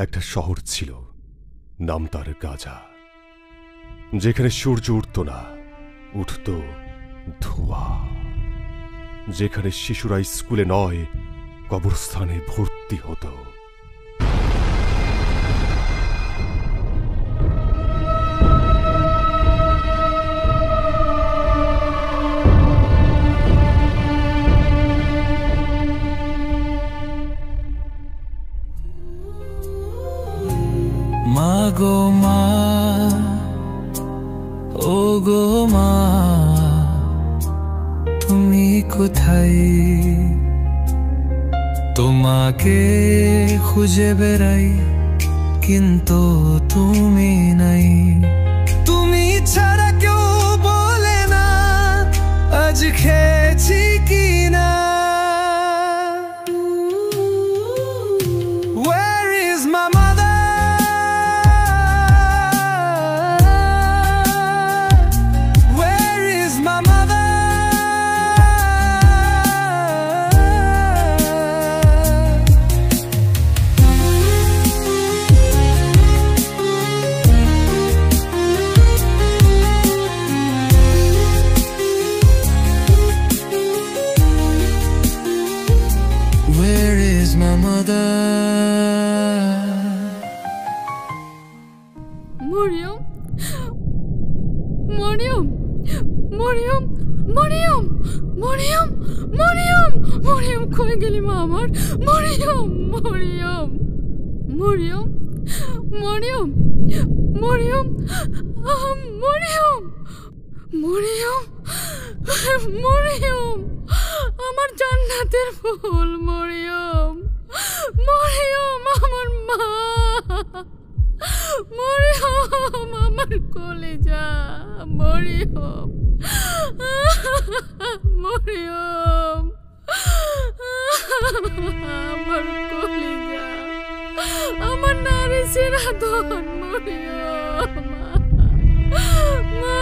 একটা শহর ছিল, নাম তার গাজা, যেখানে সূর্য উঠত না, উঠত ধোঁয়া, যেখানে শিশুরা স্কুলে নয় কবরস্থানে ভর্তি হতো। মা গো মা, ও গো মা, তুমি কোথায়? তোমাকে খুঁজে বেড়াই কিন্তু তুমি নাই। তুমি ছাড়া কেউ বলে না আজ খেয়েছি কিনা। Where is my mother? Where is my mother? Where is my mother? Mariam, Mariam, Mariam, Mariam, Mariam, Mariam, Mariam, কই গেলি মা আমার? মরিয়ম, মরিয়ম, মরিয়ম, মরিয়ম, মরিয়ম, মরিয়ম, মরিয়ম, মরিয়ম, আমার জান্নাতের ফুল মরিয়ম, মরিয়ম, আমার মা, মরিয়ম, আমার কলেজা, মরিয়ম, মরিয়ম, আমার কলেজা, আমার নারী সিরাদন, মরিয়ম, মা।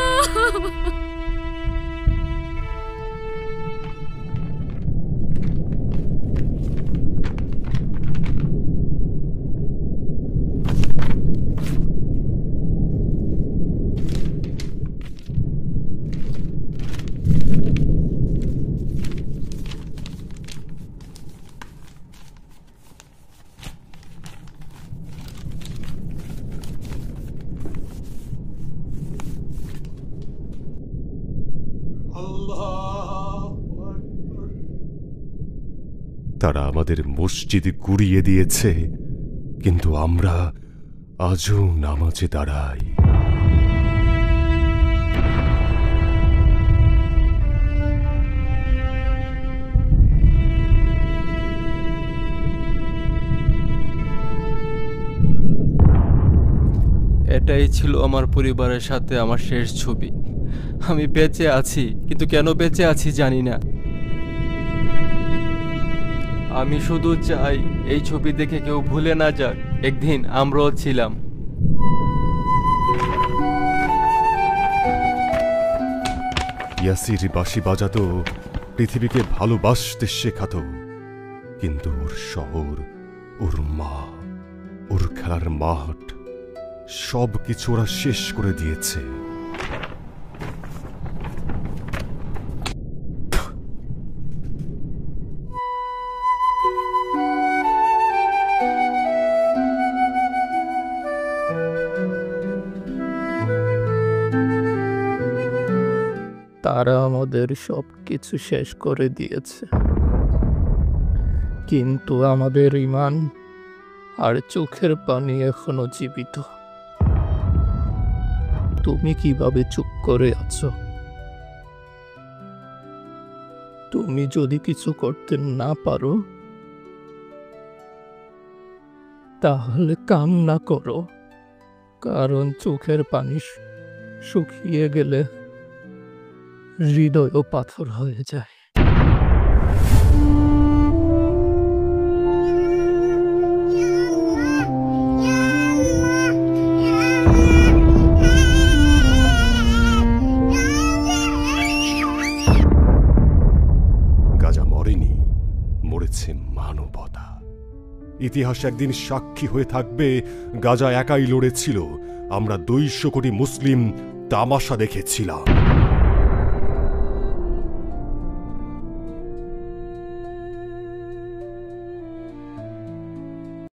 তারা আমাদের মসজিদ গুড়িয়ে দিয়েছে, কিন্তু আমরা আজও নামাজে দাঁড়াই। এটাই ছিল আমার পরিবারের সাথে আমার শেষ ছবি। আমি বেঁচে আছি, কিন্তু কেন বেঁচে আছি জানি না। আমি শুধু চাই এই ছবি দেখে কেউ ভুলে না যাক একদিন আমরাও ছিলাম। ইয়াসির বাঁশি বাজাতো, পৃথিবীকে ভালোবাসতে শেখাতো, কিন্তু ওর শহর, ওর মা, ওর খেলার মাঠ সব কিছু ওরা শেষ করে দিয়েছে। তারা আমাদের সব কিছু শেষ করে দিয়েছে, কিন্তু আমাদের ঈমান আর চোখের পানি এখনো জীবিত। তুমি কিভাবে চুপ করে আছো? তুমি যদি কিছু করতে না পারো তাহলে কান্না করো, কারণ চোখের পানি শুকিয়ে গেলে হৃদয়ও পাথর হয়ে যায়। গাজা মরেনি, মরেছে মানবতা। ইতিহাস একদিন সাক্ষী হয়ে থাকবে গাজা একাই লড়েছিল, আমরা 200 কোটি মুসলিম তামাশা দেখেছিলাম।